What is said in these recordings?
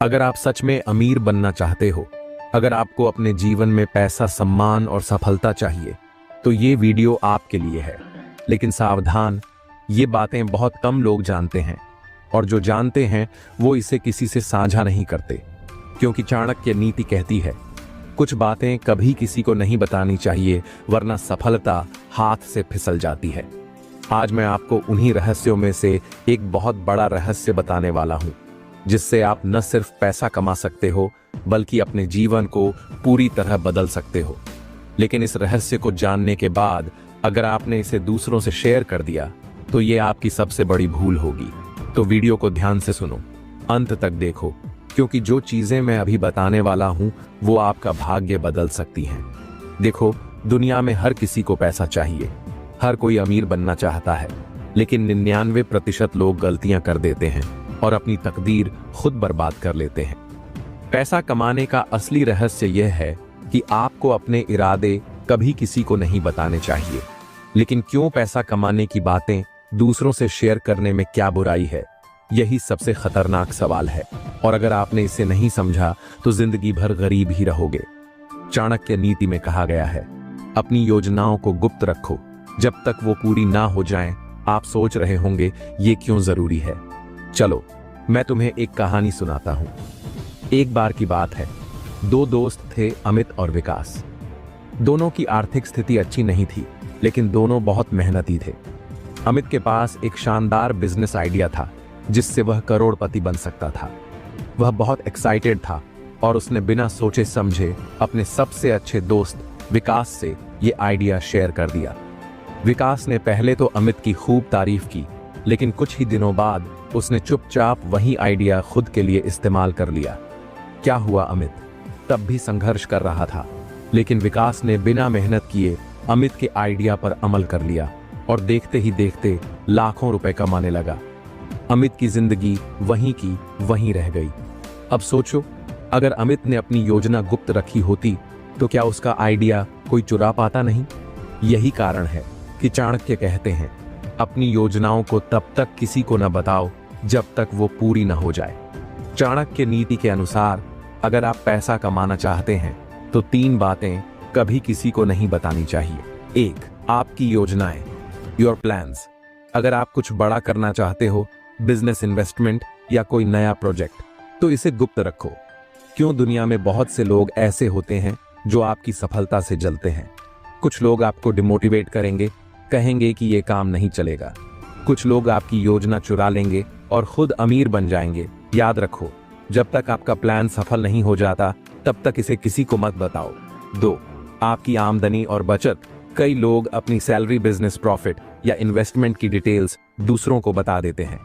अगर आप सच में अमीर बनना चाहते हो, अगर आपको अपने जीवन में पैसा, सम्मान और सफलता चाहिए, तो ये वीडियो आपके लिए है। लेकिन सावधान, ये बातें बहुत कम लोग जानते हैं, और जो जानते हैं वो इसे किसी से साझा नहीं करते, क्योंकि चाणक्य नीति कहती है, कुछ बातें कभी किसी को नहीं बतानी चाहिए, वरना सफलता हाथ से फिसल जाती है। आज मैं आपको उन्हीं रहस्यों में से एक बहुत बड़ा रहस्य बताने वाला हूं, जिससे आप न सिर्फ पैसा कमा सकते हो, बल्कि अपने जीवन को पूरी तरह बदल सकते हो। लेकिन इस रहस्य को जानने के बाद अगर आपने इसे दूसरों से शेयर कर दिया, तो ये आपकी सबसे बड़ी भूल होगी। तो वीडियो को ध्यान से सुनो, अंत तक देखो, क्योंकि जो चीजें मैं अभी बताने वाला हूं वो आपका भाग्य बदल सकती हैं। देखो, दुनिया में हर किसी को पैसा चाहिए, हर कोई अमीर बनना चाहता है, लेकिन 99% लोग गलतियां कर देते हैं और अपनी तकदीर खुद बर्बाद कर लेते हैं। पैसा कमाने का असली रहस्य यह है कि आपको अपने इरादे कभी किसी को नहीं बताने चाहिए। लेकिन क्यों पैसा कमाने की बातें दूसरों से शेयर करने में क्या बुराई है, यही सबसे खतरनाक सवाल है। और अगर आपने इसे नहीं समझा तो जिंदगी भर गरीब ही रहोगे। चाणक्य नीति में कहा गया है, अपनी योजनाओं को गुप्त रखो, जब तक वो पूरी ना हो जाएं। आप सोच रहे होंगे ये क्यों जरूरी है। चलो मैं तुम्हें एक कहानी सुनाता हूं। एक बार की बात है, दो दोस्त थे, अमित और विकास। दोनों की आर्थिक स्थिति अच्छी नहीं थी, लेकिन दोनों बहुत मेहनती थे। अमित के पास एक शानदार बिजनेस आइडिया था, जिससे वह करोड़पति बन सकता था। वह बहुत एक्साइटेड था और उसने बिना सोचे समझे अपने सबसे अच्छे दोस्त विकास से ये आइडिया शेयर कर दिया। विकास ने पहले तो अमित की खूब तारीफ की, लेकिन कुछ ही दिनों बाद उसने चुपचाप वही आइडिया खुद के लिए इस्तेमाल कर लिया। क्या हुआ, अमित तब भी संघर्ष कर रहा था, लेकिन विकास ने बिना मेहनत किए अमित के आइडिया पर अमल कर लिया और देखते ही देखते लाखों रुपए कमाने लगा। अमित की जिंदगी वहीं की वहीं रह गई। अब सोचो, अगर अमित ने अपनी योजना गुप्त रखी होती तो क्या उसका आइडिया कोई चुरा पाता नहीं। यही कारण है कि चाणक्य कहते हैं, अपनी योजनाओं को तब तक किसी को न बताओ जब तक वो पूरी न हो जाए। चाणक्य नीति के अनुसार अगर आप पैसा कमाना चाहते हैं तो 3 बातें कभी किसी को नहीं बतानी चाहिए। 1, आपकी योजनाएं, योर प्लान्स। अगर आप कुछ बड़ा करना चाहते हो, बिजनेस, इन्वेस्टमेंट या कोई नया प्रोजेक्ट, तो इसे गुप्त रखो। क्यों, दुनिया में बहुत से लोग ऐसे होते हैं जो आपकी सफलता से जलते हैं। कुछ लोग आपको डिमोटिवेट करेंगे, कहेंगे कि ये काम नहीं चलेगा। कुछ लोग आपकी योजना चुरा लेंगे और खुद अमीर बन जाएंगे। याद रखो, जब तक आपका प्लान सफल नहीं हो जाता, तब तक इसे किसी को मत बताओ। 2, आपकी आमदनी और बचत। कई लोग अपनी सैलरी, बिजनेस प्रॉफिट या इन्वेस्टमेंट की डिटेल्स दूसरों को बता देते हैं,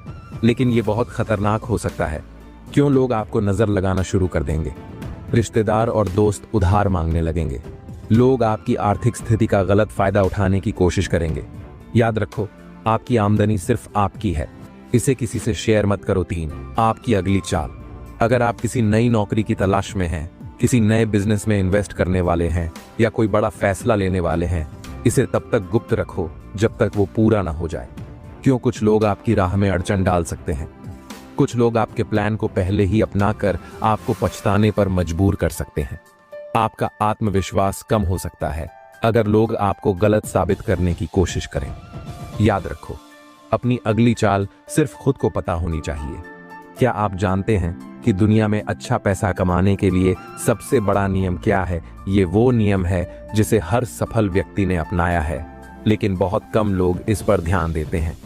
लेकिन ये बहुत खतरनाक हो सकता है। क्यों, लोग आपको नजर लगाना शुरू कर देंगे। रिश्तेदार और दोस्त उधार मांगने लगेंगे। लोग आपकी आर्थिक स्थिति का गलत फायदा उठाने की कोशिश करेंगे। याद रखो, आपकी आमदनी सिर्फ आपकी है, इसे किसी से शेयर मत करो। 3, आपकी अगली चाल। अगर आप किसी नई नौकरी की तलाश में हैं, किसी नए बिजनेस में इन्वेस्ट करने वाले हैं या कोई बड़ा फैसला लेने वाले हैं, इसे तब तक गुप्त रखो जब तक वो पूरा ना हो जाए। क्यों, कुछ लोग आपकी राह में अड़चन डाल सकते हैं। कुछ लोग आपके प्लान को पहले ही अपनाकर आपको पछताने पर मजबूर कर सकते हैं। आपका आत्मविश्वास कम हो सकता है अगर लोग आपको गलत साबित करने की कोशिश करें। याद रखो, अपनी अगली चाल सिर्फ खुद को पता होनी चाहिए। क्या आप जानते हैं कि दुनिया में अच्छा पैसा कमाने के लिए सबसे बड़ा नियम क्या है? ये वो नियम है जिसे हर सफल व्यक्ति ने अपनाया है, लेकिन बहुत कम लोग इस पर ध्यान देते हैं।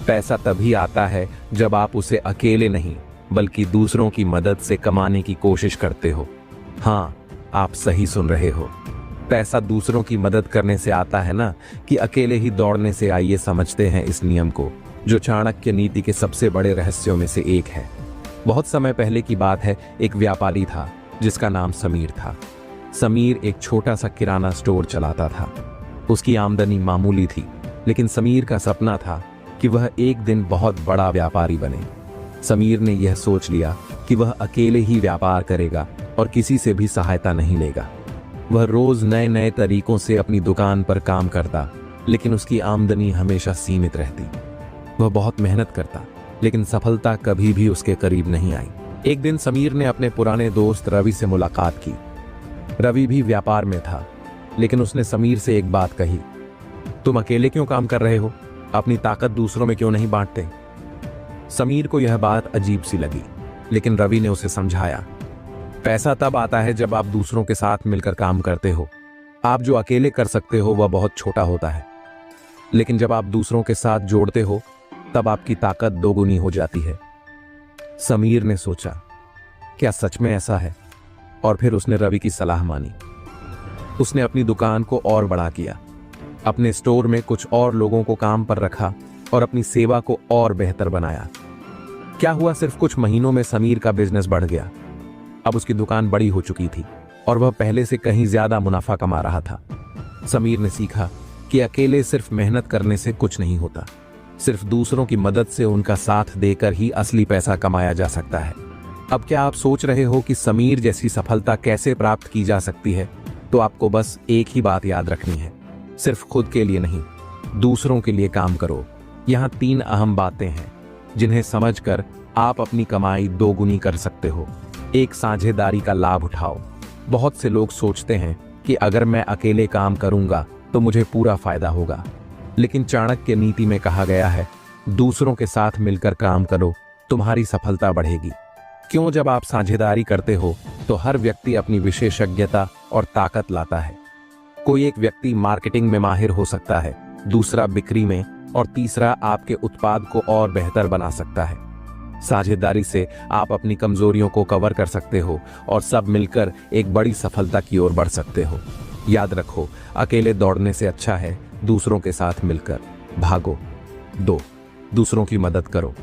पैसा तभी आता है जब आप उसे अकेले नहीं, बल्कि दूसरों की मदद से कमाने की कोशिश करते हो। हाँ, आप सही सुन रहे हो, पैसा दूसरों की मदद करने से आता है ना, कि अकेले ही दौड़ने से। आइए समझते हैं इस नियम को, जो चाणक्य नीति के सबसे बड़े रहस्यों में से एक है। बहुत समय पहले की बात है, एक व्यापारी था जिसका नाम समीर था। समीर एक छोटा सा किराना स्टोर चलाता था। उसकी आमदनी मामूली थी, लेकिन समीर का सपना था कि वह एक दिन बहुत बड़ा व्यापारी बने। समीर ने यह सोच लिया कि वह अकेले ही व्यापार करेगा और किसी से भी सहायता नहीं लेगा। वह रोज नए नए तरीकों से अपनी दुकान पर काम करता, लेकिन उसकी आमदनी हमेशा सीमित रहती। वह बहुत मेहनत करता, लेकिन सफलता कभी भी उसके करीब नहीं आई। एक दिन समीर ने अपने पुराने दोस्त रवि से मुलाकात की। रवि भी व्यापार में था, लेकिन उसने समीर से एक बात कही, तुम अकेले क्यों काम कर रहे हो? अपनी ताकत दूसरों में क्यों नहीं बांटते? समीर को यह बात अजीब सी लगी, लेकिन रवि ने उसे समझाया, पैसा तब आता है जब आप दूसरों के साथ मिलकर काम करते हो। आप जो अकेले कर सकते हो वह बहुत छोटा होता है, लेकिन जब आप दूसरों के साथ जोड़ते हो तब आपकी ताकत दोगुनी हो जाती है। समीर ने सोचा, क्या सच में ऐसा है? और फिर उसने रवि की सलाह मानी। उसने अपनी दुकान को और बड़ा किया, अपने स्टोर में कुछ और लोगों को काम पर रखा और अपनी सेवा को और बेहतर बनाया। क्या हुआ, सिर्फ कुछ महीनों में समीर का बिजनेस बढ़ गया। अब उसकी दुकान बड़ी हो चुकी थी और वह पहले से कहीं ज्यादा मुनाफा कमा रहा था। समीर ने सीखा कि अकेले सिर्फ मेहनत करने से कुछ नहीं होता, सिर्फ दूसरों की मदद से, उनका साथ देकर ही असली पैसा कमाया जा सकता है। अब क्या आप सोच रहे हो कि समीर जैसी सफलता कैसे प्राप्त की जा सकती है? तो आपको बस एक ही बात याद रखनी है, सिर्फ खुद के लिए नहीं, दूसरों के लिए काम करो। यहाँ 3 अहम बातें हैं जिन्हें समझकर आप अपनी कमाई दोगुनी कर सकते हो। एक, साझेदारी का लाभ उठाओ। बहुत से लोग सोचते हैं कि अगर मैं अकेले काम करूंगा तो मुझे पूरा फायदा होगा, लेकिन चाणक्य नीति में कहा गया है, दूसरों के साथ मिलकर काम करो, तुम्हारी सफलता बढ़ेगी। क्यों? जब आप साझेदारी करते हो तो हर व्यक्ति अपनी विशेषज्ञता और ताकत लाता है। कोई एक व्यक्ति मार्केटिंग में माहिर हो सकता है, दूसरा बिक्री में, और तीसरा आपके उत्पाद को और बेहतर बना सकता है। साझेदारी से आप अपनी कमजोरियों को कवर कर सकते हो और सब मिलकर एक बड़ी सफलता की ओर बढ़ सकते हो। याद रखो, अकेले दौड़ने से अच्छा है दूसरों के साथ मिलकर भागो। 2, दूसरों की मदद करो।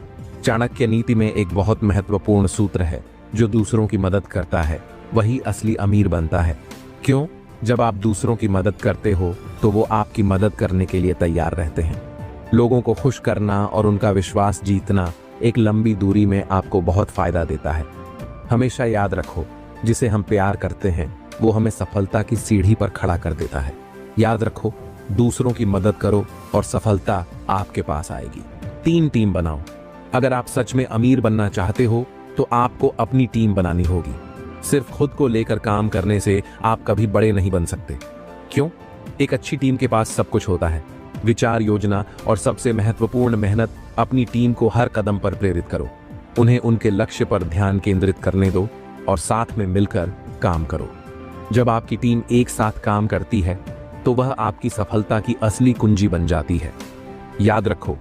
चाणक्य नीति में एक बहुत महत्वपूर्ण सूत्र है, जो दूसरों की मदद करता है वही असली अमीर बनता है। क्यों? जब आप दूसरों की मदद करते हो तो वो आपकी मदद करने के लिए तैयार रहते हैं। लोगों को खुश करना और उनका विश्वास जीतना एक लंबी दूरी में आपको बहुत फायदा देता है। हमेशा याद रखो, जिसे हम प्यार करते हैं वो हमें सफलता की सीढ़ी पर खड़ा कर देता है। याद रखो, दूसरों की मदद करो और सफलता आपके पास आएगी। 3, टीम बनाओ। अगर आप सच में अमीर बनना चाहते हो तो आपको अपनी टीम बनानी होगी। सिर्फ खुद को लेकर काम करने से आप कभी बड़े नहीं बन सकते। क्यों? एक अच्छी टीम के पास सब कुछ होता है, विचार, योजना और सबसे महत्वपूर्ण मेहनत। अपनी टीम को हर कदम पर प्रेरित करो, उन्हें उनके लक्ष्य पर ध्यान केंद्रित करने दो और साथ में मिलकर काम करो। जब आपकी टीम एक साथ काम करती है तो वह आपकी सफलता की असली कुंजी बन जाती है। याद रखो,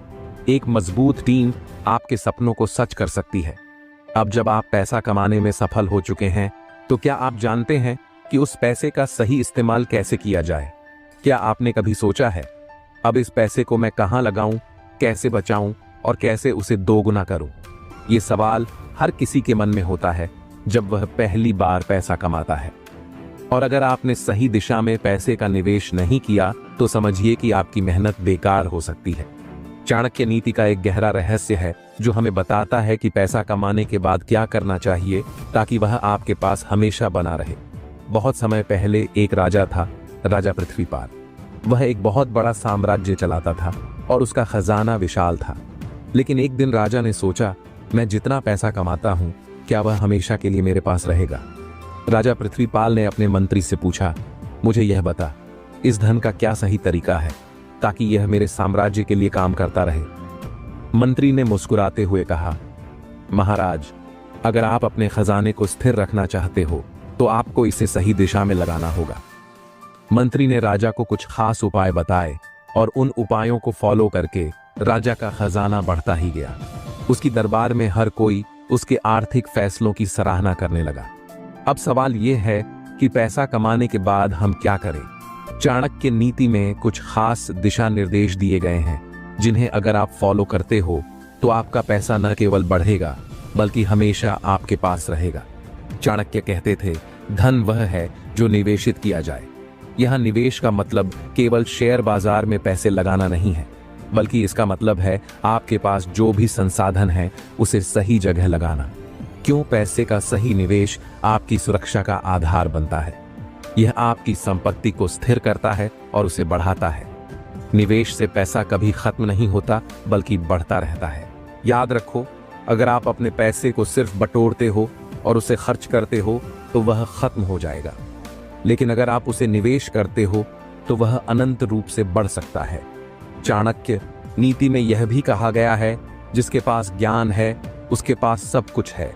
एक मजबूत टीम आपके सपनों को सच कर सकती है। अब जब आप पैसा कमाने में सफल हो चुके हैं तो क्या आप जानते हैं कि उस पैसे का सही इस्तेमाल कैसे किया जाए? क्या आपने कभी सोचा है, अब इस पैसे को मैं कहां लगाऊं, कैसे बचाऊं और कैसे उसे दोगुना करूं? ये सवाल हर किसी के मन में होता है जब वह पहली बार पैसा कमाता है। और अगर आपने सही दिशा में पैसे का निवेश नहीं किया तो समझिए कि आपकी मेहनत बेकार हो सकती है। चाणक्य नीति का एक गहरा रहस्य है जो हमें बताता है कि पैसा कमाने के बाद क्या करना चाहिए ताकि वह आपके पास हमेशा बना रहे। बहुत समय पहले एक राजा था, राजा पृथ्वीपाल। वह एक बहुत बड़ा साम्राज्य चलाता था और उसका खजाना विशाल था। लेकिन एक दिन राजा ने सोचा, मैं जितना पैसा कमाता हूं, क्या वह हमेशा के लिए मेरे पास रहेगा? राजा पृथ्वीपाल ने अपने मंत्री से पूछा, मुझे यह बता, इस धन का क्या सही तरीका है ताकि यह मेरे साम्राज्य के लिए काम करता रहे? मंत्री ने मुस्कुराते हुए कहा, महाराज, अगर आप अपने खजाने को स्थिर रखना चाहते हो तो आपको इसे सही दिशा में लगाना होगा। मंत्री ने राजा को कुछ खास उपाय बताए और उन उपायों को फॉलो करके राजा का खजाना बढ़ता ही गया। उसकी दरबार में हर कोई उसके आर्थिक फैसलों की सराहना करने लगा। अब सवाल यह है कि पैसा कमाने के बाद हम क्या करें? चाणक्य नीति में कुछ खास दिशा निर्देश दिए गए हैं जिन्हें अगर आप फॉलो करते हो तो आपका पैसा न केवल बढ़ेगा बल्कि हमेशा आपके पास रहेगा। चाणक्य कहते थे, धन वह है जो निवेशित किया जाए। यह निवेश का मतलब केवल शेयर बाजार में पैसे लगाना नहीं है, बल्कि इसका मतलब है आपके पास जो भी संसाधन है उसे सही जगह लगाना। क्यों? पैसे का सही निवेश आपकी सुरक्षा का आधार बनता है। यह आपकी संपत्ति को स्थिर करता है और उसे बढ़ाता है। निवेश से पैसा कभी खत्म नहीं होता बल्कि बढ़ता रहता है। याद रखो, अगर आप अपने पैसे को सिर्फ बटोरते हो और उसे खर्च करते हो तो वह खत्म हो जाएगा, लेकिन अगर आप उसे निवेश करते हो तो वह अनंत रूप से बढ़ सकता है। चाणक्य नीति में यह भी कहा गया है, जिसके पास ज्ञान है उसके पास सब कुछ है।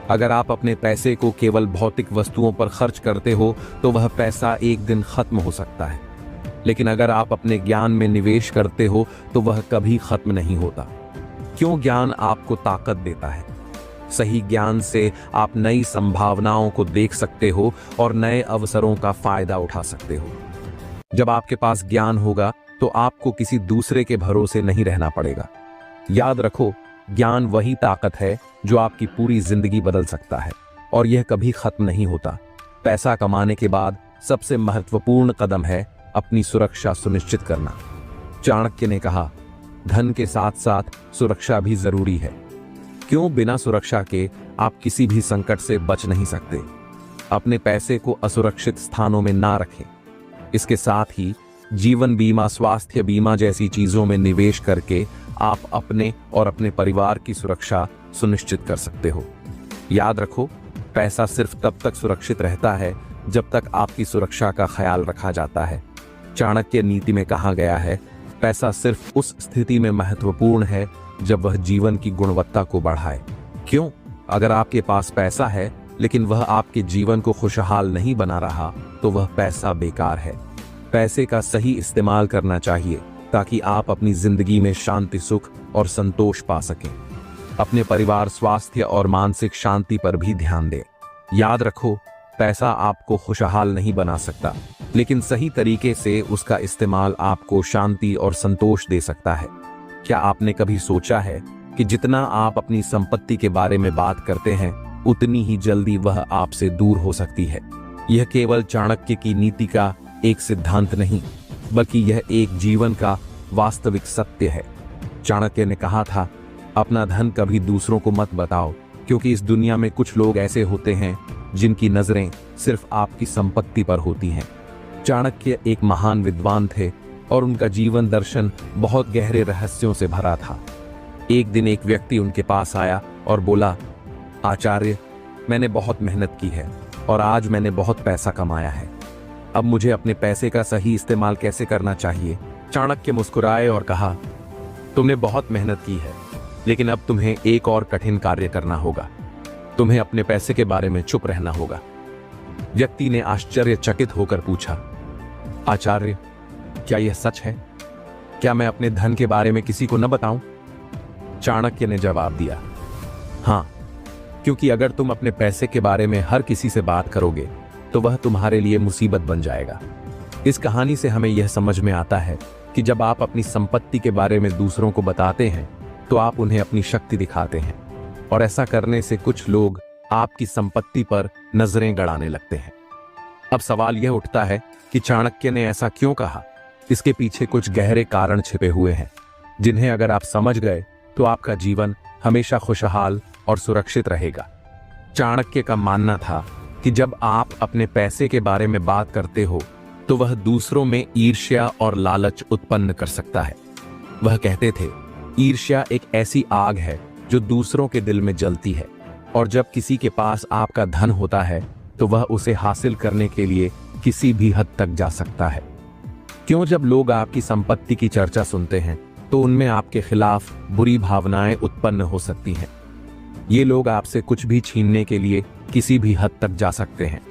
अगर आप अपने पैसे को केवल भौतिक वस्तुओं पर खर्च करते हो तो वह पैसा एक दिन खत्म हो सकता है, लेकिन अगर आप अपने ज्ञान में निवेश करते हो तो वह कभी खत्म नहीं होता। क्यों? ज्ञान आपको ताकत देता है। सही ज्ञान से आप नई संभावनाओं को देख सकते हो और नए अवसरों का फायदा उठा सकते हो। जब आपके पास ज्ञान होगा तो आपको किसी दूसरे के भरोसे नहीं रहना पड़ेगा। याद रखो, ज्ञान वही ताकत है जो आपकी पूरी जिंदगी बदल सकता है और यह कभी खत्म नहीं होता। पैसा कमाने के बाद सबसे महत्वपूर्ण कदम है अपनी सुरक्षा सुनिश्चित करना। चाणक्य ने कहा, धन के साथ साथ सुरक्षा भी जरूरी है। क्यों? बिना सुरक्षा के आप किसी भी संकट से बच नहीं सकते। अपने पैसे को असुरक्षित स्थानों में ना रखें। इसके साथ ही जीवन बीमा, स्वास्थ्य बीमा जैसी चीजों में निवेश करके आप अपने और अपने परिवार की सुरक्षा सुनिश्चित कर सकते हो। याद रखो, पैसा सिर्फ तब तक सुरक्षित रहता है जब तक आपकी सुरक्षा का ख्याल रखा जाता है। चाणक्य नीति में कहा गया है, पैसा सिर्फ उस स्थिति में महत्वपूर्ण है जब वह जीवन की गुणवत्ता को बढ़ाए। क्यों? अगर आपके पास पैसा है लेकिन वह आपके जीवन को खुशहाल नहीं बना रहा तो वह पैसा बेकार है। पैसे का सही इस्तेमाल करना चाहिए ताकि आप अपनी जिंदगी में शांति, सुख और संतोष पा सकें। अपने परिवार, स्वास्थ्य और मानसिक शांति पर भी ध्यान दें। याद रखो, पैसा आपको खुशहाल नहीं बना सकता, लेकिन सही तरीके से उसका इस्तेमाल आपको शांति और संतोष दे सकता है। क्या आपने कभी सोचा है कि जितना आप अपनी संपत्ति के बारे में बात करते हैं उतनी ही जल्दी वह आपसे दूर हो सकती है? यह केवल चाणक्य की नीति का एक सिद्धांत नहीं, बल्कि यह एक जीवन का वास्तविक सत्य है। चाणक्य ने कहा था, अपना धन कभी दूसरों को मत बताओ, क्योंकि इस दुनिया में कुछ लोग ऐसे होते हैं जिनकी नजरें सिर्फ आपकी संपत्ति पर होती हैं। चाणक्य एक महान विद्वान थे और उनका जीवन दर्शन बहुत गहरे रहस्यों से भरा था। एक दिन एक व्यक्ति उनके पास आया और बोला, आचार्य, मैंने बहुत मेहनत की है और आज मैंने बहुत पैसा कमाया है। अब मुझे अपने पैसे का सही इस्तेमाल कैसे करना चाहिए? चाणक्य मुस्कुराए और कहा, तुमने बहुत मेहनत की है, लेकिन अब तुम्हें एक और कठिन कार्य करना होगा। तुम्हें अपने पैसे के बारे में चुप रहना होगा। व्यक्ति ने आश्चर्यचकित होकर पूछा, आचार्य, क्या यह सच है? क्या मैं अपने धन के बारे में किसी को न बताऊं? चाणक्य ने जवाब दिया, हाँ, क्योंकि अगर तुम अपने पैसे के बारे में हर किसी से बात करोगे तो वह तुम्हारे लिए मुसीबत बन जाएगा। इस कहानी से हमें यह समझ में आता है कि जब आप अपनी संपत्ति के बारे में दूसरों को बताते हैं तो आप उन्हें अपनी शक्ति दिखाते हैं, और ऐसा करने से कुछ लोग आपकी संपत्ति पर नजरें गड़ाने लगते हैं। अब सवाल यह उठता है कि चाणक्य ने ऐसा क्यों कहा? इसके पीछे कुछ गहरे कारण छिपे हुए हैं, जिन्हें अगर आप समझ गए तो आपका जीवन हमेशा खुशहाल और सुरक्षित रहेगा। चाणक्य का मानना था कि जब आप अपने पैसे के बारे में बात करते हो तो वह दूसरों में ईर्ष्या और लालच उत्पन्न कर सकता है। वह कहते थे, ईर्ष्या एक ऐसी आग है जो दूसरों के दिल में जलती है, और जब किसी के पास आपका धन होता है तो वह उसे हासिल करने के लिए किसी भी हद तक जा सकता है। क्यों? जब लोग आपकी संपत्ति की चर्चा सुनते हैं तो उनमें आपके खिलाफ बुरी भावनाएं उत्पन्न हो सकती हैं। ये लोग आपसे कुछ भी छीनने के लिए किसी भी हद तक जा सकते हैं।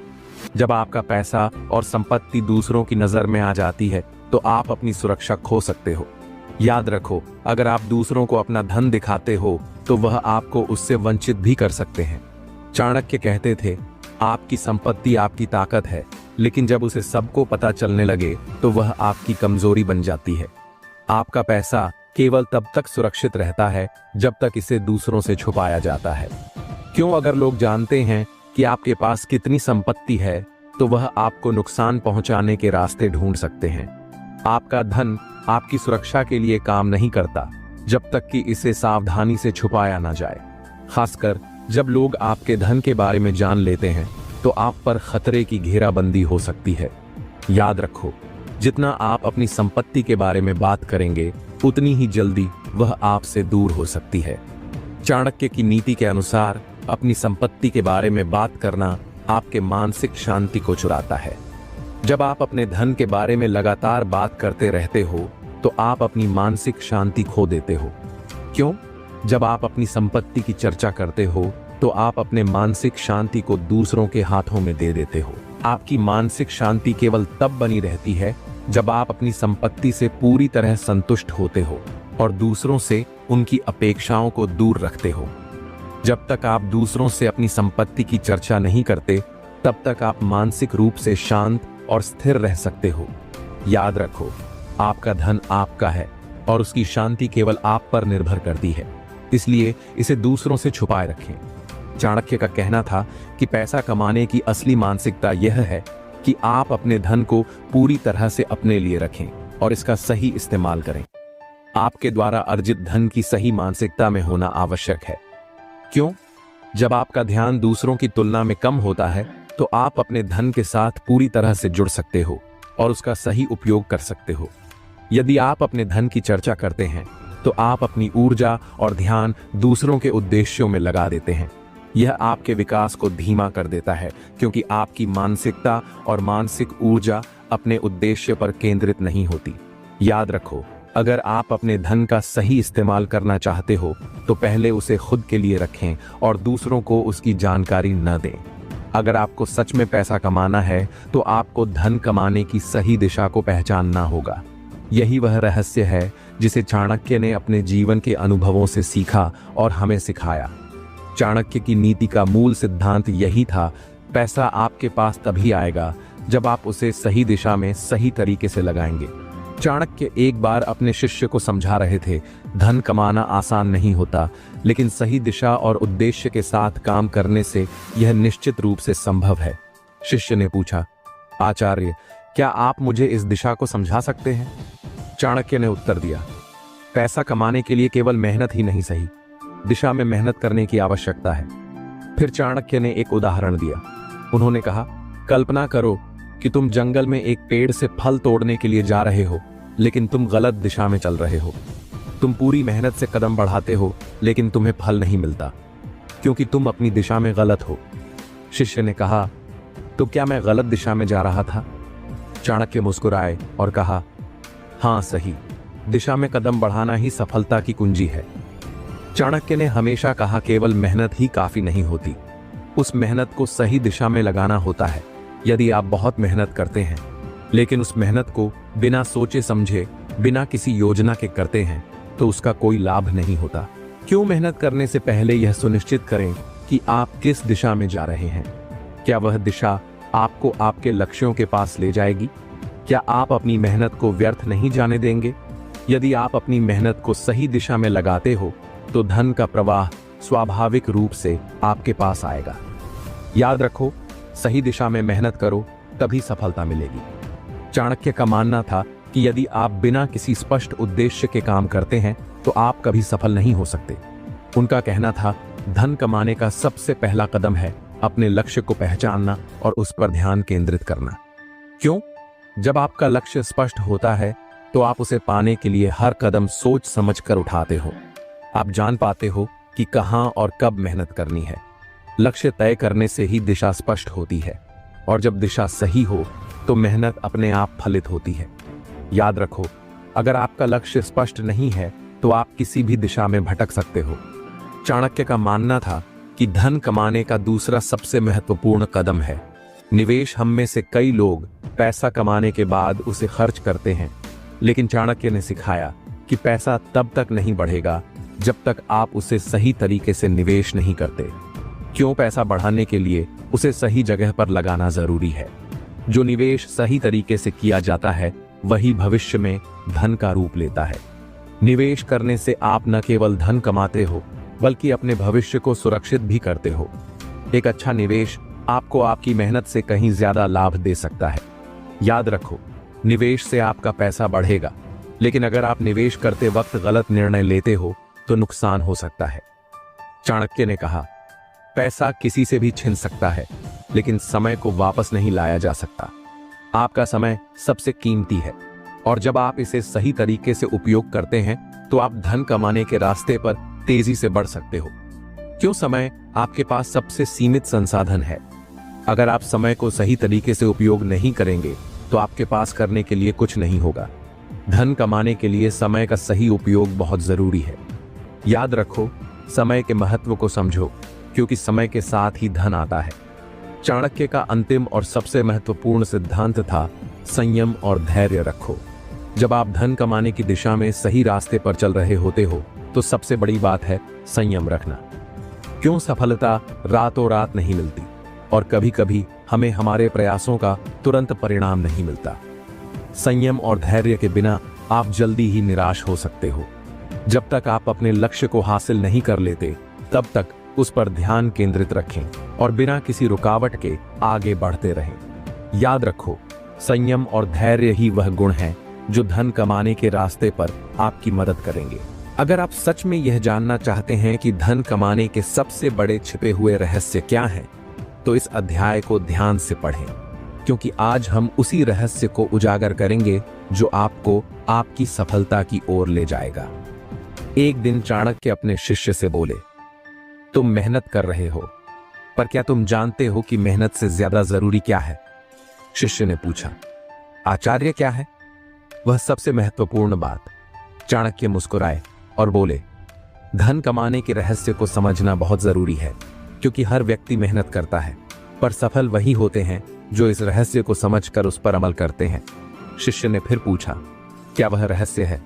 जब आपका पैसा और संपत्ति दूसरों की नजर में आ जाती है तो आप अपनी सुरक्षा खो सकते हो। याद रखो, अगर आप दूसरों को अपना धन दिखाते हो तो वह आपको उससे वंचित भी कर सकते हैं। चाणक्य कहते थे, आपकी संपत्ति आपकी ताकत है, लेकिन जब उसे सबको पता चलने लगे तो वह आपकी कमजोरी बन जाती है। आपका पैसा केवल तब तक सुरक्षित रहता है जब तक इसे दूसरों से छुपाया जाता है। क्यों? अगर लोग जानते हैं कि आपके पास कितनी संपत्ति है तो वह आपको नुकसान पहुंचाने के रास्ते ढूंढ सकते हैं। आपका धन आपकी सुरक्षा के लिए काम नहीं करता जब तक कि इसे सावधानी से छुपाया ना जाए। खासकर जब लोग आपके धन के बारे में जान लेते हैं तो आप पर खतरे की घेराबंदी हो सकती है। याद रखो, जितना आप अपनी संपत्ति के बारे में बात करेंगे उतनी ही जल्दी वह आपसे दूर हो सकती है। चाणक्य की नीति के अनुसार अपनी संपत्ति के बारे में बात करना आपके मानसिक शांति को चुराता है। जब आप अपने धन के बारे में लगातार बात करते रहते हो तो आप अपनी मानसिक शांति खो देते हो। क्यों? जब आप अपनी संपत्ति की चर्चा करते हो तो आप अपने मानसिक शांति को दूसरों के हाथों में दे देते हो। आपकी मानसिक शांति केवल तब बनी रहती है जब आप अपनी संपत्ति से पूरी तरह संतुष्ट होते हो और दूसरों से उनकी अपेक्षाओं को दूर रखते हो। जब तक आप दूसरों से अपनी संपत्ति की चर्चा नहीं करते, तब तक आप मानसिक रूप से शांत और स्थिर रह सकते हो। याद रखो, आपका धन आपका है और उसकी शांति केवल आप पर निर्भर करती है, इसलिए इसे दूसरों से छुपाए रखें। चाणक्य का कहना था कि पैसा कमाने की असली मानसिकता यह है कि आप अपने धन को पूरी तरह से अपने लिए रखें और इसका सही इस्तेमाल करें। आपके द्वारा अर्जित धन की सही मानसिकता में होना आवश्यक है। क्यों? जब आपका ध्यान दूसरों की तुलना में कम होता है तो आप अपने धन के साथ पूरी तरह से जुड़ सकते हो और उसका सही उपयोग कर सकते हो। यदि आप अपने धन की चर्चा करते हैं तो आप अपनी ऊर्जा और ध्यान दूसरों के उद्देश्यों में लगा देते हैं। यह आपके विकास को धीमा कर देता है क्योंकि आपकी मानसिकता और मानसिक ऊर्जा अपने उद्देश्य पर केंद्रित नहीं होती। याद रखो, अगर आप अपने धन का सही इस्तेमाल करना चाहते हो तो पहले उसे खुद के लिए रखें और दूसरों को उसकी जानकारी न दें। अगर आपको सच में पैसा कमाना है तो आपको धन कमाने की सही दिशा को पहचानना होगा। यही वह रहस्य है जिसे चाणक्य ने अपने जीवन के अनुभवों से सीखा और हमें सिखाया। चाणक्य की नीति का मूल सिद्धांत यही था, पैसा आपके पास तभी आएगा जब आप उसे सही दिशा में सही तरीके से लगाएंगे। चाणक्य एक बार अपने शिष्य को समझा रहे थे, धन कमाना आसान नहीं होता, लेकिन सही दिशा और उद्देश्य के साथ काम करने से यह निश्चित रूप से संभव है। शिष्य ने पूछा, आचार्य, क्या आप मुझे इस दिशा को समझा सकते हैं? चाणक्य ने उत्तर दिया, पैसा कमाने के लिए केवल मेहनत ही नहीं सही, दिशा में मेहनत करने की आवश्यकता है। फिर चाणक्य ने एक उदाहरण दिया। उन्होंने कहा, कल्पना करो कि तुम जंगल में एक पेड़ से फल तोड़ने के लिए जा रहे हो, लेकिन तुम गलत दिशा में चल रहे हो। तुम पूरी मेहनत से कदम बढ़ाते हो, लेकिन तुम्हें फल नहीं मिलता क्योंकि तुम अपनी दिशा में गलत हो। शिष्य ने कहा, तो क्या मैं गलत दिशा में जा रहा था? चाणक्य मुस्कुराए और कहा, हाँ सही, दिशा में कदम बढ़ाना ही सफलता की कुंजी है। चाणक्य ने हमेशा कहा, केवल मेहनत ही काफी नहीं होती, उस मेहनत को सही दिशा में लगाना होता है। यदि आप बहुत मेहनत करते हैं लेकिन उस मेहनत को बिना सोचे समझे, बिना किसी योजना के करते हैं तो उसका कोई लाभ नहीं होता। क्यों? मेहनत करने से पहले यह सुनिश्चित करें कि आप किस दिशा में जा रहे हैं। क्या वह दिशा आपको आपके लक्ष्यों के पास ले जाएगी? क्या आप अपनी मेहनत को व्यर्थ नहीं जाने देंगे? यदि आप अपनी मेहनत को सही दिशा में लगाते हो तो धन का प्रवाह स्वाभाविक रूप से आपके पास आएगा। याद रखो, सही दिशा में मेहनत करो तभी सफलता मिलेगी। चाणक्य का मानना था कि यदि आप बिना किसी स्पष्ट उद्देश्य के काम करते हैं तो आप कभी सफल नहीं हो सकते। उनका कहना था, धन कमाने का सबसे पहला कदम है अपने लक्ष्य को पहचानना और उस पर ध्यान केंद्रित करना। क्यों? जब आपका लक्ष्य स्पष्ट होता है तो आप उसे पाने के लिए हर कदम सोच समझ कर उठाते हो। आप जान पाते हो कि कहां और कब मेहनत करनी है। लक्ष्य तय करने से ही दिशा स्पष्ट होती है और जब दिशा सही हो तो मेहनत अपने आप फलित होती है। याद रखो, अगर आपका लक्ष्य स्पष्ट नहीं है तो आप किसी भी दिशा में भटक सकते हो। चाणक्य का मानना था कि धन कमाने का दूसरा सबसे महत्वपूर्ण कदम है निवेश। हम में से कई लोग पैसा कमाने के बाद उसे खर्च करते हैं, लेकिन चाणक्य ने सिखाया कि पैसा तब तक नहीं बढ़ेगा जब तक आप उसे सही तरीके से निवेश नहीं करते। क्यों? पैसा बढ़ाने के लिए उसे सही जगह पर लगाना जरूरी है। जो निवेश सही तरीके से किया जाता है वही भविष्य में धन का रूप लेता है। निवेश करने से आप न केवल धन कमाते हो बल्कि अपने भविष्य को सुरक्षित भी करते हो। एक अच्छा निवेश आपको आपकी मेहनत से कहीं ज्यादा लाभ दे सकता है। याद रखो, निवेश से आपका पैसा बढ़ेगा, लेकिन अगर आप निवेश करते वक्त गलत निर्णय लेते हो तो नुकसान हो सकता है। चाणक्य ने कहा, पैसा किसी से भी छिन सकता है, लेकिन समय को वापस नहीं लाया जा सकता। आपका समय सबसे कीमती है और जब आप इसे सही तरीके से उपयोग करते हैं तो आप धन कमाने के रास्ते पर तेजी से बढ़ सकते हो। क्यों समय आपके पास सबसे सीमित संसाधन है। अगर आप समय को सही तरीके से उपयोग नहीं करेंगे तो आपके पास करने के लिए कुछ नहीं होगा। धन कमाने के लिए समय का सही उपयोग बहुत जरूरी है। याद रखो, समय के महत्व को समझो, क्योंकि समय के साथ ही धन आता है। चाणक्य का अंतिम और सबसे महत्वपूर्ण सिद्धांत था संयम और धैर्य रखो। जब आप धन कमाने की दिशा में सही रास्ते पर चल रहे होते हो तो सबसे बड़ी बात है संयम रखना। क्यों सफलता रातों रात नहीं मिलती और कभी कभी हमें हमारे प्रयासों का तुरंत परिणाम नहीं मिलता। संयम और धैर्य के बिना आप जल्दी ही निराश हो सकते हो। जब तक आप अपने लक्ष्य को हासिल नहीं कर लेते तब तक उस पर ध्यान केंद्रित रखें और बिना किसी रुकावट के आगे बढ़ते रहें। याद रखो, संयम और धैर्य ही वह गुण हैं जो धन कमाने के रास्ते पर आपकी मदद करेंगे। अगर आप सच में यह जानना चाहते हैं कि धन कमाने के सबसे बड़े छिपे हुए रहस्य क्या हैं, तो इस अध्याय को ध्यान से पढ़ें, क्योंकि आज हम उसी रहस्य को उजागर करेंगे जो आपको आपकी सफलता की ओर ले जाएगा। एक दिन चाणक्य अपने शिष्य से बोले, तुम मेहनत कर रहे हो, पर क्या तुम जानते हो कि मेहनत से ज्यादा जरूरी क्या है? शिष्य ने पूछा, आचार्य क्या है? वह सबसे महत्वपूर्ण बात। चाणक्य मुस्कुराए और बोले, धन कमाने के रहस्य को समझना बहुत जरूरी है, क्योंकि हर व्यक्ति मेहनत करता है, पर सफल वही होते हैं जो इस रहस्य को समझकर उस पर अमल करते हैं। शिष्य ने फिर पूछा, क्या वह रहस्य है?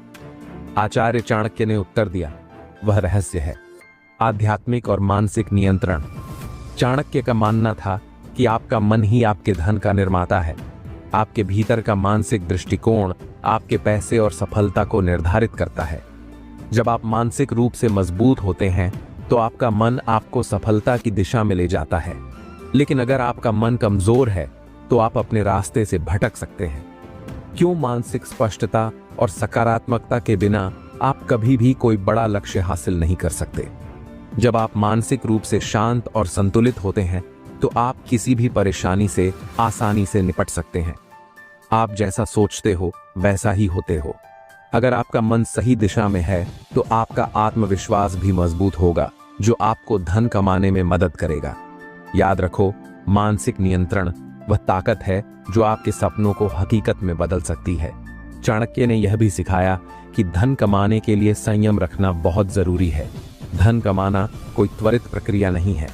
आचार्य चाणक्य ने उत्तर दिया, वह रहस्य है आध्यात्मिक और मानसिक नियंत्रण। चाणक्य का मानना था कि आपका मन ही आपके धन का निर्माता है। आपके भीतर का मानसिक दृष्टिकोण आपके पैसे और सफलता को निर्धारित करता है। जब आप मानसिक रूप से मजबूत होते हैं तो आपका मन आपको सफलता की दिशा में ले जाता है, लेकिन अगर आपका मन कमजोर है तो आप अपने रास्ते से भटक सकते हैं। क्यों? मानसिक स्पष्टता और सकारात्मकता के बिना आप कभी भी कोई बड़ा लक्ष्य हासिल नहीं कर सकते। जब आप मानसिक रूप से शांत और संतुलित होते हैं तो आप किसी भी परेशानी से आसानी से निपट सकते हैं। आप जैसा सोचते हो वैसा ही होते हो। अगर आपका मन सही दिशा में है तो आपका आत्मविश्वास भी मजबूत होगा, जो आपको धन कमाने में मदद करेगा। याद रखो, मानसिक नियंत्रण वह ताकत है जो आपके सपनों को हकीकत में बदल सकती है। चाणक्य ने यह भी सिखाया कि धन कमाने के लिए संयम रखना बहुत जरूरी है। धन कमाना कोई त्वरित प्रक्रिया नहीं है,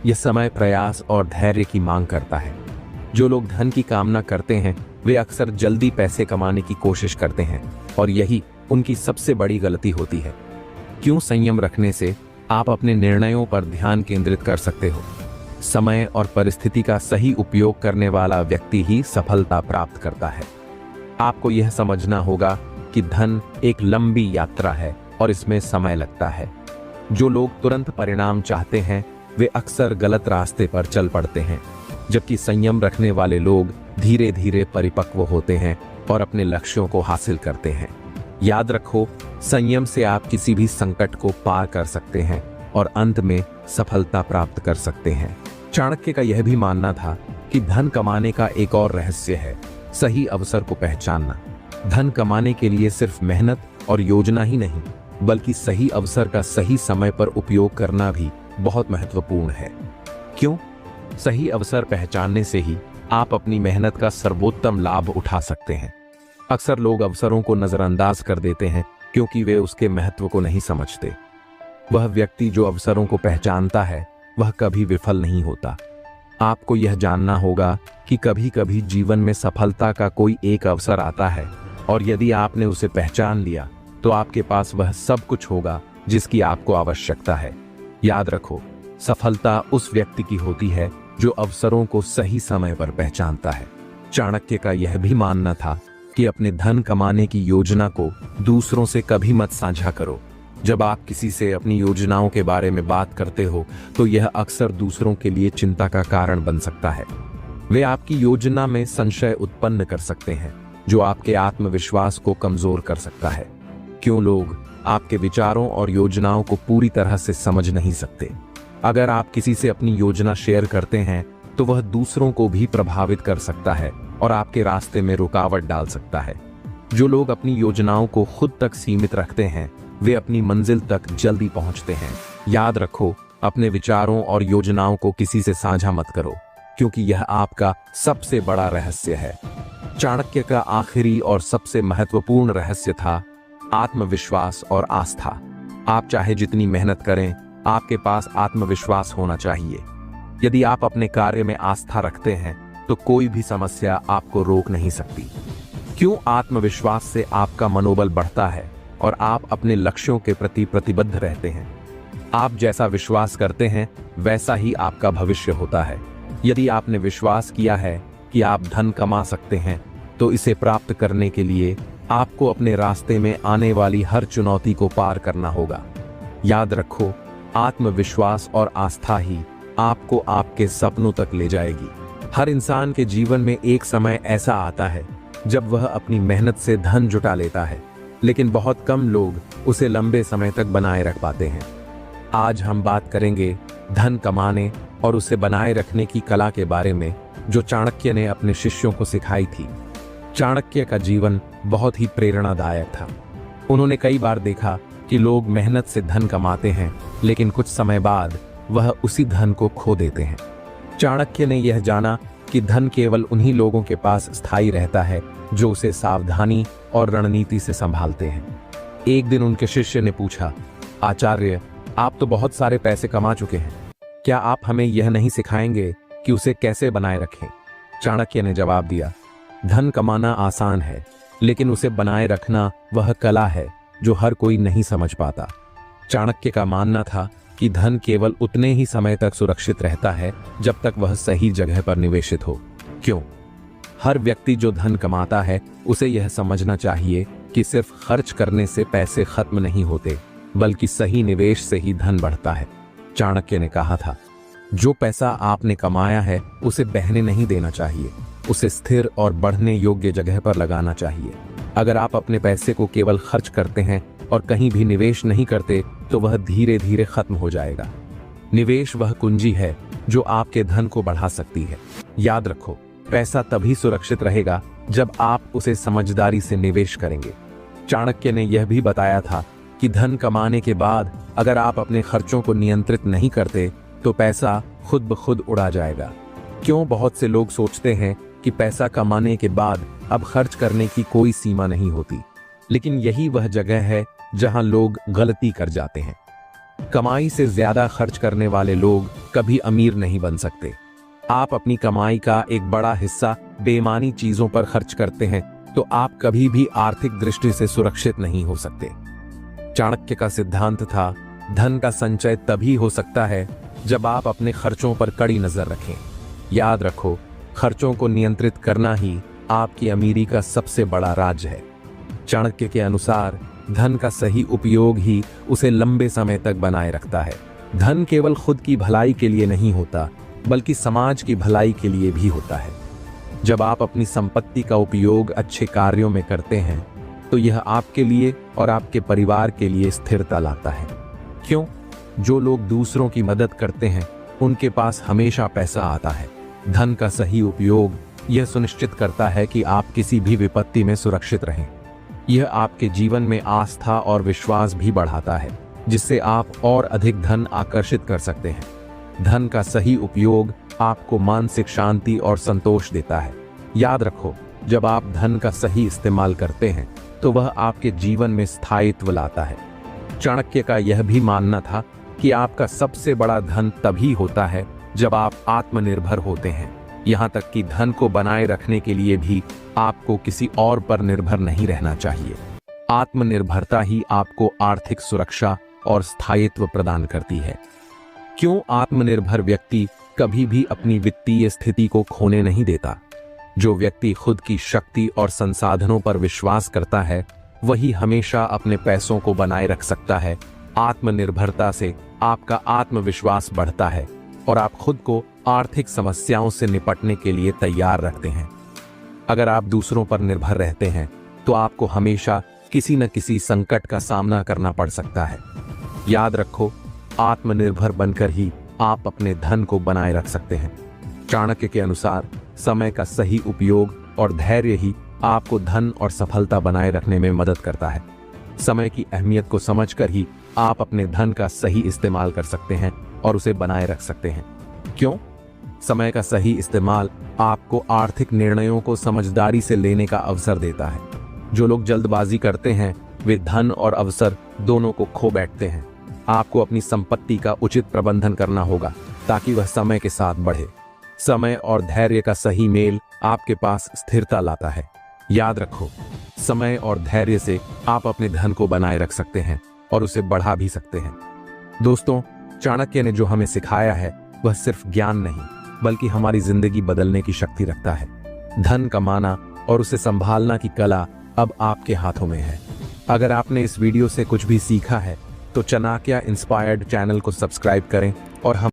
यह समय, प्रयास और धैर्य की मांग करता है। जो लोग धन की कामना करते हैं वे अक्सर जल्दी पैसे कमाने की कोशिश करते हैं और यही उनकी सबसे बड़ी गलती होती है। क्यों? संयम रखने से आप अपने निर्णयों पर ध्यान केंद्रित कर सकते हो। समय और परिस्थिति का सही उपयोग करने वाला व्यक्ति ही सफलता प्राप्त करता है। आपको यह समझना होगा कि धन एक लंबी यात्रा है और इसमें समय लगता है। जो लोग तुरंत परिणाम चाहते हैं वे अक्सर गलत रास्ते पर चल पड़ते हैं, जबकि संयम रखने वाले लोग धीरे धीरे परिपक्व होते हैं और अपने लक्ष्यों को हासिल करते हैं। याद रखो, संयम से आप किसी भी संकट को पार कर सकते हैं और अंत में सफलता प्राप्त कर सकते हैं। चाणक्य का यह भी मानना था कि धन कमाने का एक और रहस्य है सही अवसर को पहचानना। धन कमाने के लिए सिर्फ मेहनत और योजना ही नहीं, बल्कि सही अवसर का सही समय पर उपयोग करना भी बहुत महत्वपूर्ण है। क्यों? सही अवसर पहचानने से ही आप अपनी मेहनत का सर्वोत्तम लाभ उठा सकते हैं। अक्सर लोग अवसरों को नजरअंदाज कर देते हैं क्योंकि वे उसके महत्व को नहीं समझते। वह व्यक्ति जो अवसरों को पहचानता है वह कभी विफल नहीं होता। आपको यह जानना होगा कि कभी कभी जीवन में सफलता का कोई एक अवसर आता है और यदि आपने उसे पहचान लिया तो आपके पास वह सब कुछ होगा जिसकी आपको आवश्यकता है। याद रखो, सफलता उस व्यक्ति की होती है जो अवसरों को सही समय पर पहचानता है। चाणक्य का यह भी मानना था कि अपने धन कमाने की योजना को दूसरों से कभी मत साझा करो। जब आप किसी से अपनी योजनाओं के बारे में बात करते हो तो यह अक्सर दूसरों के लिए चिंता का कारण बन सकता है। वे आपकी योजना में संशय उत्पन्न कर सकते हैं, जो आपके आत्मविश्वास को कमजोर कर सकता है। क्यों? लोग आपके विचारों और योजनाओं को पूरी तरह से समझ नहीं सकते। अगर आप किसी से अपनी योजना शेयर करते हैं तो वह दूसरों को भी प्रभावित कर सकता है और आपके रास्ते में रुकावट डाल सकता है। जो लोग अपनी योजनाओं को खुद तक सीमित रखते हैं वे अपनी मंजिल तक जल्दी पहुंचते हैं। याद रखो, अपने विचारों और योजनाओं को किसी से साझा मत करो, क्योंकि यह आपका सबसे बड़ा रहस्य है। चाणक्य का आखिरी और सबसे महत्वपूर्ण रहस्य था आत्मविश्वास और आस्था। आप चाहे जितनी मेहनत करें, आपके पास आत्मविश्वास होना चाहिए। यदि आप अपने कार्य में आस्था रखते हैं तो कोई भी समस्या आपको रोक नहीं सकती। क्यों? आत्मविश्वास से आपका मनोबल बढ़ता है और आप अपने लक्ष्यों के प्रति प्रतिबद्ध रहते हैं। आप जैसा विश्वास करते हैं वैसा ही आपका भविष्य होता है। यदि आपने विश्वास किया है कि आप धन कमा सकते हैं, तो इसे प्राप्त करने के लिए आपको अपने रास्ते में आने वाली हर चुनौती को पार करना होगा। याद रखो, आत्मविश्वास और आस्था ही आपको आपके सपनों तक ले जाएगी। हर इंसान के जीवन में एक समय ऐसा आता है जब वह अपनी मेहनत से धन जुटा लेता है, लेकिन बहुत कम लोग उसे लंबे समय तक बनाए रख पाते हैं। आज हम बात करेंगे धन कमाने और उसे बनाए रखने की कला के बारे में, जो चाणक्य ने अपने शिष्यों को सिखाई थी। चाणक्य का जीवन बहुत ही प्रेरणादायक था। उन्होंने कई बार देखा कि लोग मेहनत से धन कमाते हैं, लेकिन कुछ समय बाद वह उसी धन को खो देते हैं। चाणक्य ने यह जाना कि धन केवल उन्हीं लोगों के पास स्थायी रहता है जो उसे सावधानी और रणनीति से संभालते हैं। एक दिन उनके शिष्य ने पूछा, आचार्य, आप तो बहुत सारे पैसे कमा चुके हैं, क्या आप हमें यह नहीं सिखाएंगे कि उसे कैसे बनाए रखें? चाणक्य ने जवाब दिया, धन कमाना आसान है, लेकिन उसे बनाए रखना वह कला है जो हर कोई नहीं समझ पाता। चाणक्य का मानना था कि धन केवल उतने ही समय तक सुरक्षित रहता है जब तक वह सही जगह पर निवेशित हो। क्यों? हर व्यक्ति जो धन कमाता है उसे यह समझना चाहिए कि सिर्फ खर्च करने से पैसे खत्म नहीं होते, बल्कि सही निवेश से ही धन बढ़ता है। चाणक्य ने कहा था, जो पैसा आपने कमाया है उसे बहने नहीं देना चाहिए, उसे स्थिर और बढ़ने योग्य जगह पर लगाना चाहिए। अगर आप अपने पैसे को केवल खर्च करते हैं और कहीं भी निवेश नहीं करते तो वह धीरे धीरे खत्म हो जाएगा। निवेश वह कुंजी है जो आपके धन को बढ़ा सकती है। याद रखो, पैसा तभी सुरक्षित रहेगा जब आप उसे समझदारी से निवेश करेंगे। चाणक्य ने यह भी बताया था कि धन कमाने के बाद अगर आप अपने खर्चों को नियंत्रित नहीं करते तो पैसा खुद ब खुद उड़ा जाएगा। क्यों? बहुत से लोग सोचते हैं कि पैसा कमाने के बाद अब खर्च करने की कोई सीमा नहीं होती, लेकिन यही वह जगह है जहां लोग गलती कर जाते हैं। कमाई से ज्यादा खर्च करने वाले लोग कभी अमीर नहीं बन सकते। आप अपनी कमाई का एक बड़ा हिस्सा बेईमानी चीजों पर खर्च करते हैं तो आप कभी भी आर्थिक दृष्टि से सुरक्षित नहीं हो सकते। चाणक्य का सिद्धांत था, धन का संचय तभी हो सकता है जब आप अपने खर्चों पर कड़ी नजर रखें। याद रखो, खर्चों को नियंत्रित करना ही आपकी अमीरी का सबसे बड़ा राज है। चाणक्य के अनुसार धन का सही उपयोग ही उसे लंबे समय तक बनाए रखता है। धन केवल खुद की भलाई के लिए नहीं होता, बल्कि समाज की भलाई के लिए भी होता है। जब आप अपनी संपत्ति का उपयोग अच्छे कार्यों में करते हैं तो यह आपके लिए और आपके परिवार के लिए स्थिरता लाता है। क्यों? जो लोग दूसरों की मदद करते हैं उनके पास हमेशा पैसा आता है। धन का सही उपयोग यह सुनिश्चित करता है कि आप किसी भी विपत्ति में सुरक्षित रहें। यह आपके जीवन में आस्था और विश्वास भी बढ़ाता है, जिससे आप और अधिक धन आकर्षित कर सकते हैं। धन का सही उपयोग आपको मानसिक शांति और संतोष देता है। याद रखो, जब आप धन का सही इस्तेमाल करते हैं तो वह आपके जीवन में स्थायित्व लाता है। चाणक्य का यह भी मानना था कि आपका सबसे बड़ा धन तभी होता है जब आप आत्मनिर्भर होते हैं। यहाँ तक कि धन को बनाए रखने के लिए भी आपको किसी और पर निर्भर नहीं रहना चाहिए। आत्मनिर्भरता ही आपको आर्थिक सुरक्षा और स्थायित्व प्रदान करती है। क्यों? आत्मनिर्भर व्यक्ति कभी भी अपनी वित्तीय स्थिति को खोने नहीं देता। जो व्यक्ति खुद की शक्ति और संसाधनों पर विश्वास करता है वही हमेशा अपने पैसों को बनाए रख सकता है। आत्मनिर्भरता से आपका आत्मविश्वास बढ़ता है और आप खुद को आर्थिक समस्याओं से निपटने के लिए तैयार रखते हैं। अगर आप दूसरों पर निर्भर रहते हैं तो आपको हमेशा किसी न किसी संकट का सामना करना पड़ सकता है। याद रखो, आत्मनिर्भर बनकर ही आप अपने धन को बनाए रख सकते हैं। चाणक्य के अनुसार समय का सही उपयोग और धैर्य ही आपको धन और सफलता बनाए रखने में मदद करता है। समय की अहमियत को समझकर ही आप अपने धन का सही इस्तेमाल कर सकते हैं और उसे बनाए रख सकते हैं। क्यों? समय का सही इस्तेमाल आपको आर्थिक निर्णयों को समझदारी से लेने का अवसर देता है। जो लोग जल्दबाजी करते हैं वे धन और अवसर दोनों को खो बैठते हैं। आपको अपनी संपत्ति का उचित प्रबंधन करना होगा ताकि वह समय के साथ बढ़े। समय और धैर्य का सही मेल आपके पास स्थिरता लाता है। याद रखो, समय और धैर्य से आप अपने धन को बनाए रख सकते हैं और उसे बढ़ा भी सकते हैं। दोस्तों, चाणक्य ने जो हमें सिखाया है वह सिर्फ ज्ञान नहीं बल्कि हमारी जिंदगी बदलने की शक्ति रखता है। धन कमाना और उसे संभालना की कला अब आपके हाथों में है। अगर आपने इस वीडियो से कुछ भी सीखा है तो चाणक्य इंस्पायर्ड चैनल को सब्सक्राइब करें और हम